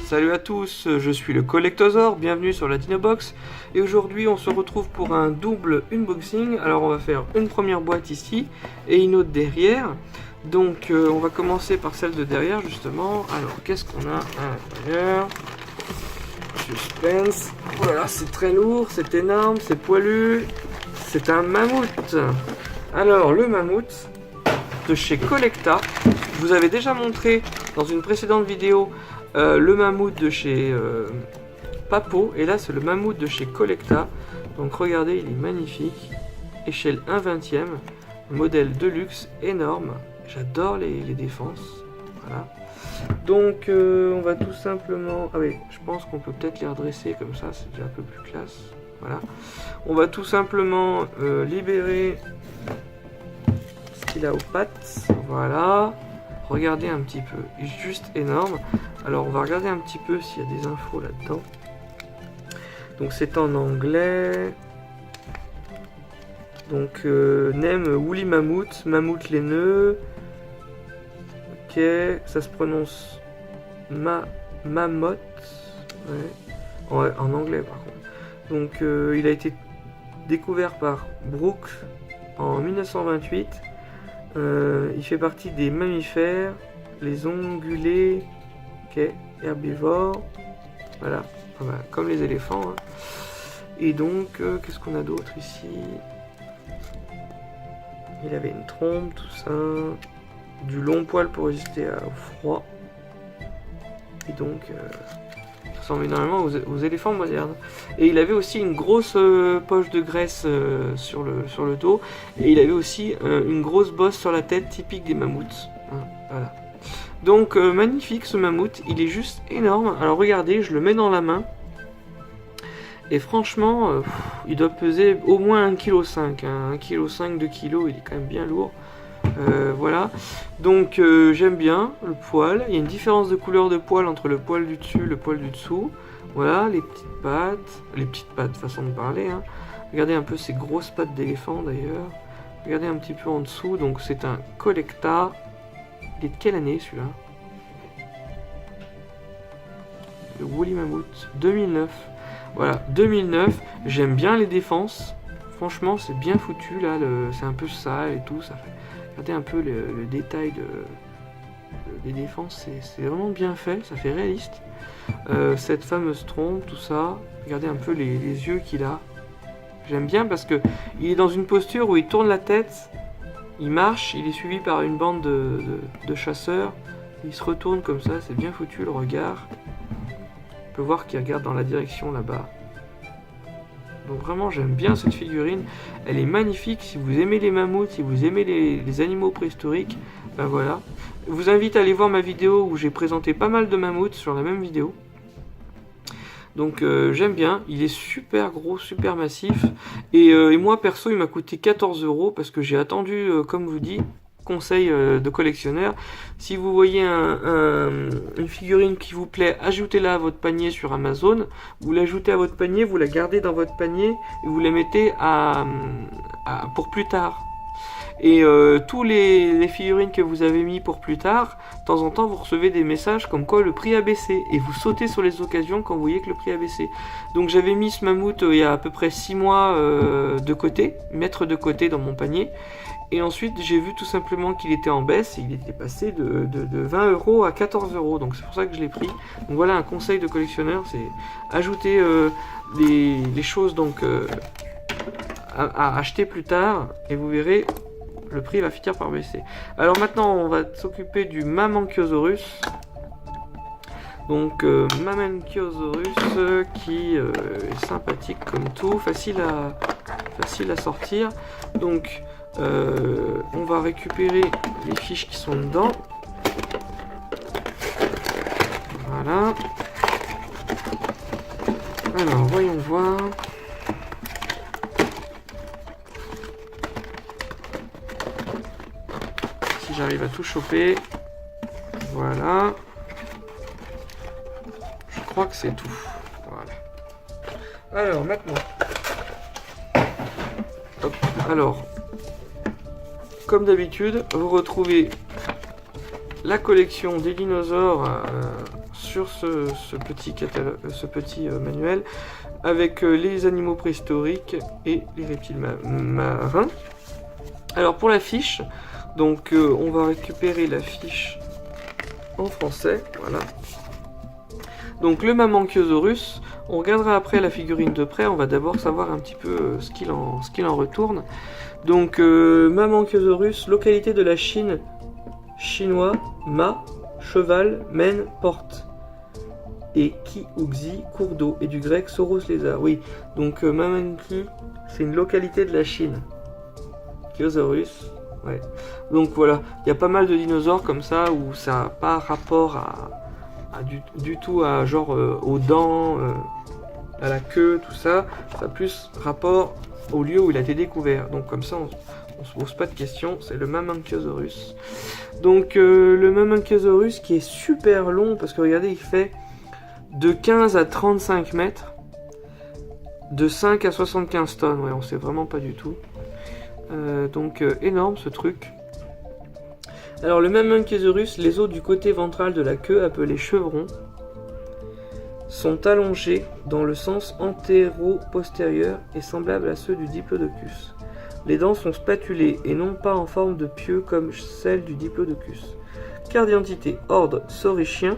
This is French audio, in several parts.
Salut à tous, je suis le Collectosaur, bienvenue sur la Dinobox. Et aujourd'hui on se retrouve pour un double unboxing. Alors on va faire une première boîte ici et une autre derrière. Donc on va commencer par celle de derrière justement. Alors qu'est-ce qu'on a à l'intérieur? Suspense. Voilà, c'est très lourd, c'est énorme, c'est poilu. C'est un mammouth. Alors le mammouth de chez Collecta. Je vous avais déjà montré dans une précédente vidéo le mammouth de chez Papo, et là c'est le mammouth de chez Collecta. Donc regardez, il est magnifique, échelle 1/20e, modèle de luxe, énorme. J'adore les défenses. Voilà. Donc on va tout simplement, ah oui, je pense qu'on peut peut-être les redresser comme ça, c'est déjà un peu plus classe. Voilà, on va tout simplement libérer ce qu'il a aux pattes. Voilà, regardez un petit peu, il est juste énorme. Alors on va regarder un petit peu s'il y a des infos là-dedans. Donc c'est en anglais. Donc name Woolly Mammoth, mammouth laineux. Ok, ça se prononce Mammoth. Ouais. En anglais par contre. Donc il a été découvert par Brooks en 1928. Il fait partie des mammifères, les ongulés, herbivores, voilà, comme les éléphants. Hein. Et donc, qu'est-ce qu'on a d'autre ici? Il avait une trompe, tout ça, du long poil pour résister au froid. Et donc, ça ressemble énormément aux éléphants modernes. Et il avait aussi une grosse poche de graisse sur le dos. Et il avait aussi une grosse bosse sur la tête, typique des mammouths. Hein, voilà. Donc magnifique ce mammouth, il est juste énorme. Alors regardez, je le mets dans la main. Et franchement, il doit peser au moins 1,5 kg. Hein, 1,5 kg, 2 kg, il est quand même bien lourd. Voilà, donc j'aime bien le poil. Il y a une différence de couleur de poil entre le poil du dessus et le poil du dessous. Voilà, les petites pattes, façon de parler. Hein. Regardez un peu ces grosses pattes d'éléphant d'ailleurs. Regardez un petit peu en dessous, donc c'est un Collecta. Il est de quelle année celui-là? Le Woolly Mammoth, 2009. Voilà, 2009. J'aime bien les défenses. Franchement, c'est bien foutu là. C'est un peu sale et tout. Ça fait... Regardez un peu le détail des défenses. C'est vraiment bien fait. Ça fait réaliste. Cette fameuse trompe, tout ça. Regardez un peu les yeux qu'il a. J'aime bien parce que il est dans une posture où il tourne la tête. Il marche, il est suivi par une bande de chasseurs. Il se retourne comme ça, c'est bien foutu le regard. On peut voir qu'il regarde dans la direction là-bas. Donc vraiment j'aime bien cette figurine. Elle est magnifique. Si vous aimez les mammouths, si vous aimez les animaux préhistoriques, ben voilà. Je vous invite à aller voir ma vidéo où j'ai présenté pas mal de mammouths sur la même vidéo. Donc j'aime bien, il est super gros, super massif. Et moi perso il m'a coûté 14 € parce que j'ai attendu, comme je vous dis, conseil de collectionneur. Si vous voyez une figurine qui vous plaît, ajoutez-la à votre panier sur Amazon. Vous l'ajoutez à votre panier, vous la gardez dans votre panier et vous la mettez pour plus tard. Et tous les figurines que vous avez mis pour plus tard, de temps en temps vous recevez des messages comme quoi le prix a baissé, et vous sautez sur les occasions quand vous voyez que le prix a baissé. Donc j'avais mis ce mammouth il y a à peu près 6 mois de côté, mettre de côté dans mon panier, et ensuite j'ai vu tout simplement qu'il était en baisse, et il était passé de 20 € à 14 €, donc c'est pour ça que je l'ai pris. Donc voilà un conseil de collectionneur, c'est ajouter les choses donc à acheter plus tard, et vous verrez le prix va finir par baisser. Alors maintenant on va s'occuper du Mamenchiosaurus. Donc Mamenchiosaurus qui est sympathique comme tout, facile à sortir. Donc on va récupérer les fiches qui sont dedans. Voilà. Alors voyons voir. J'arrive à tout choper. Voilà. Je crois que c'est tout. Voilà. Alors maintenant. Hop. Alors. Comme d'habitude, vous retrouvez la collection des dinosaures sur ce petit manuel avec les animaux préhistoriques et les reptiles marins. Alors pour la fiche, donc on va récupérer la fiche en français, voilà. Donc le Mamenchiosaurus, on regardera après la figurine de près, on va d'abord savoir un petit peu ce qu'il en retourne. Donc Mamenchiosaurus, localité de la Chine, chinois, ma, cheval, mène, porte. Et ki, uxi, cours d'eau, et du grec, sauros, lézard. Oui, donc Mamenchi, c'est une localité de la Chine. Chiosaurus, ouais. Donc voilà, il y a pas mal de dinosaures comme ça où ça n'a pas rapport du tout à genre aux dents, à la queue, tout ça. Ça a plus rapport au lieu où il a été découvert. Donc comme ça, on se pose pas de questions. C'est le Mamenchiosaurus. Donc le Mamenchiosaurus qui est super long parce que regardez, il fait de 15 à 35 mètres, de 5 à 75 tonnes. Ouais, on sait vraiment pas du tout. Donc énorme ce truc. Alors le Mamenchiosaurus, les os du côté ventral de la queue, appelés chevrons, sont allongés dans le sens antéro-postérieur et semblables à ceux du Diplodocus. Les dents sont spatulées et non pas en forme de pieu comme celles du Diplodocus. Carte d'identité, ordre Saurischien,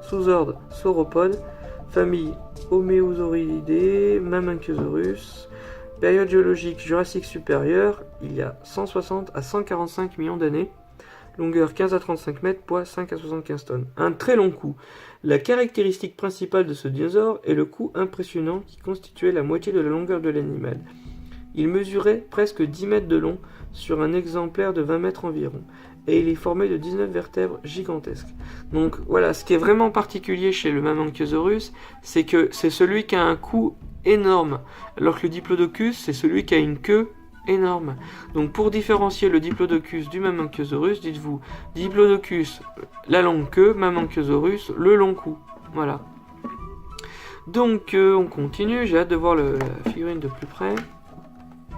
sous-ordre Sauropodes, famille Homéosauridae, Mamenchiosaurus. Période géologique Jurassique supérieur, il y a 160 à 145 millions d'années. Longueur 15 à 35 mètres, poids 5 à 75 tonnes. Un très long cou. La caractéristique principale de ce dinosaure est le cou impressionnant qui constituait la moitié de la longueur de l'animal. Il mesurait presque 10 mètres de long sur un exemplaire de 20 mètres environ. Et il est formé de 19 vertèbres gigantesques. Donc voilà, ce qui est vraiment particulier chez le Mamenchiosaurus, c'est que c'est celui qui a un cou énorme, alors que le Diplodocus, c'est celui qui a une queue énorme. Donc pour différencier le Diplodocus du Mamenchiosaurus, dites-vous Diplodocus, la longue queue, Mamenchiosaurus, le long cou. Voilà. Donc on continue, j'ai hâte de voir la figurine de plus près.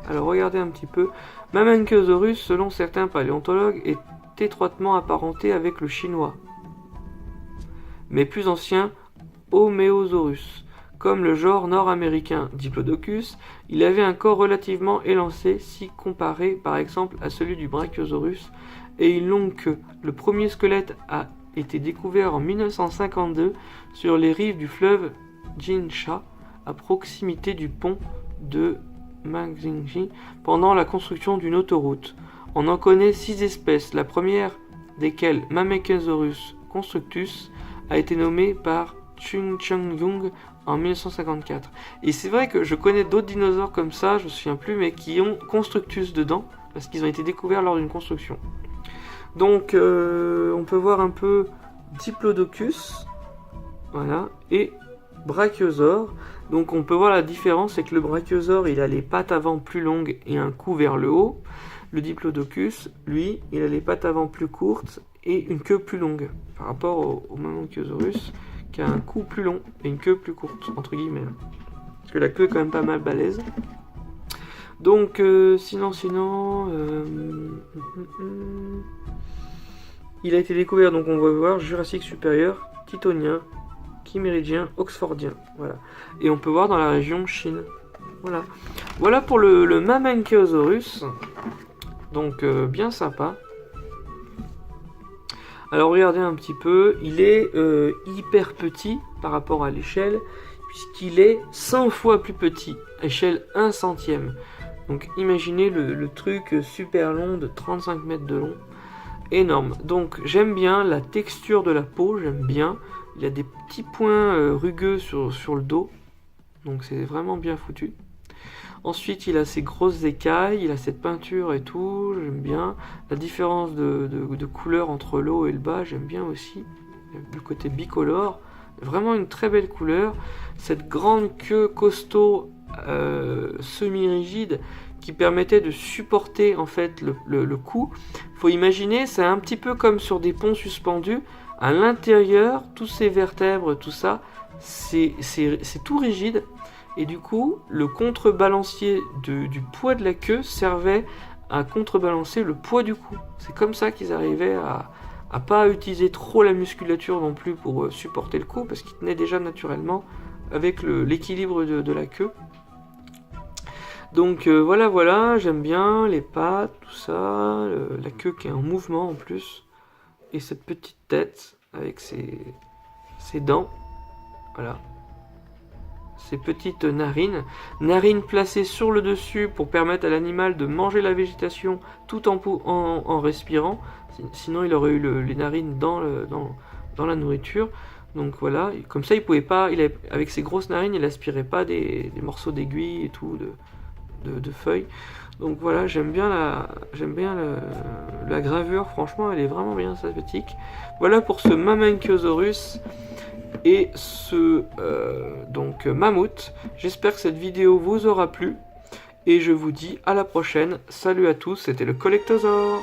Alors regardez un petit peu. Mamenchiosaurus, selon certains paléontologues, est étroitement apparenté avec le chinois, mais plus ancien Homéosaurus. Comme le genre nord-américain Diplodocus, il avait un corps relativement élancé si comparé par exemple à celui du Brachiosaurus et une longue queue. Le premier squelette a été découvert en 1952 sur les rives du fleuve Jinsha, à proximité du pont de Maxingji, pendant la construction d'une autoroute. On en connaît 6 espèces, la première desquelles, Mamenchiosaurus constructus, a été nommée par Chung Cheng-Yung en 1954. Et c'est vrai que je connais d'autres dinosaures comme ça, je me souviens plus, mais qui ont constructus dedans, parce qu'ils ont été découverts lors d'une construction. Donc on peut voir un peu Diplodocus, voilà, et Brachiosaure. Donc on peut voir la différence, c'est que le Brachiosaure, il a les pattes avant plus longues et un cou vers le haut. Le Diplodocus, lui, il a les pattes avant plus courtes et une queue plus longue, par rapport au Mamenchiosaurus, qui a un cou plus long et une queue plus courte, entre guillemets. Parce que la queue est quand même pas mal balèze. Donc, sinon, il a été découvert, donc on va voir, Jurassique supérieur, Tithonien, Chiméridien, Oxfordien. Voilà. Et on peut voir dans la région Chine. Voilà. Voilà pour le Mamenchiosaurus. Donc, bien sympa. Alors regardez un petit peu, il est hyper petit par rapport à l'échelle, puisqu'il est 100 fois plus petit, échelle 1 centième. Donc imaginez le truc super long de 35 mètres de long, énorme. Donc j'aime bien la texture de la peau, j'aime bien. Il y a des petits points rugueux sur le dos, donc c'est vraiment bien foutu. Ensuite, il a ses grosses écailles, il a cette peinture et tout, j'aime bien. La différence de couleur entre le haut et le bas, j'aime bien aussi. Le côté bicolore, vraiment une très belle couleur. Cette grande queue costaud, semi-rigide, qui permettait de supporter en fait le cou. Faut imaginer, c'est un petit peu comme sur des ponts suspendus. À l'intérieur, tous ces vertèbres, tout ça, c'est tout rigide. Et du coup, le contrebalancier du poids de la queue servait à contrebalancer le poids du cou. C'est comme ça qu'ils arrivaient à pas utiliser trop la musculature non plus pour supporter le coup, parce qu'il tenait déjà naturellement avec l'équilibre de la queue. Donc voilà, j'aime bien les pattes, tout ça, la queue qui est en mouvement en plus, et cette petite tête avec ses dents, voilà, ces petites narines placées sur le dessus pour permettre à l'animal de manger la végétation tout en respirant, sinon il aurait eu les narines dans la nourriture. Donc voilà, comme ça il pouvait pas, avec ses grosses narines, il aspirait pas des morceaux d'aiguilles et tout, de feuilles. Donc voilà, j'aime bien la gravure, franchement elle est vraiment bien sympathique. Voilà pour ce Mamenchiosaurus et ce donc mammouth. J'espère que cette vidéo vous aura plu et je vous dis à la prochaine. Salut à tous, c'était le Collectosaure.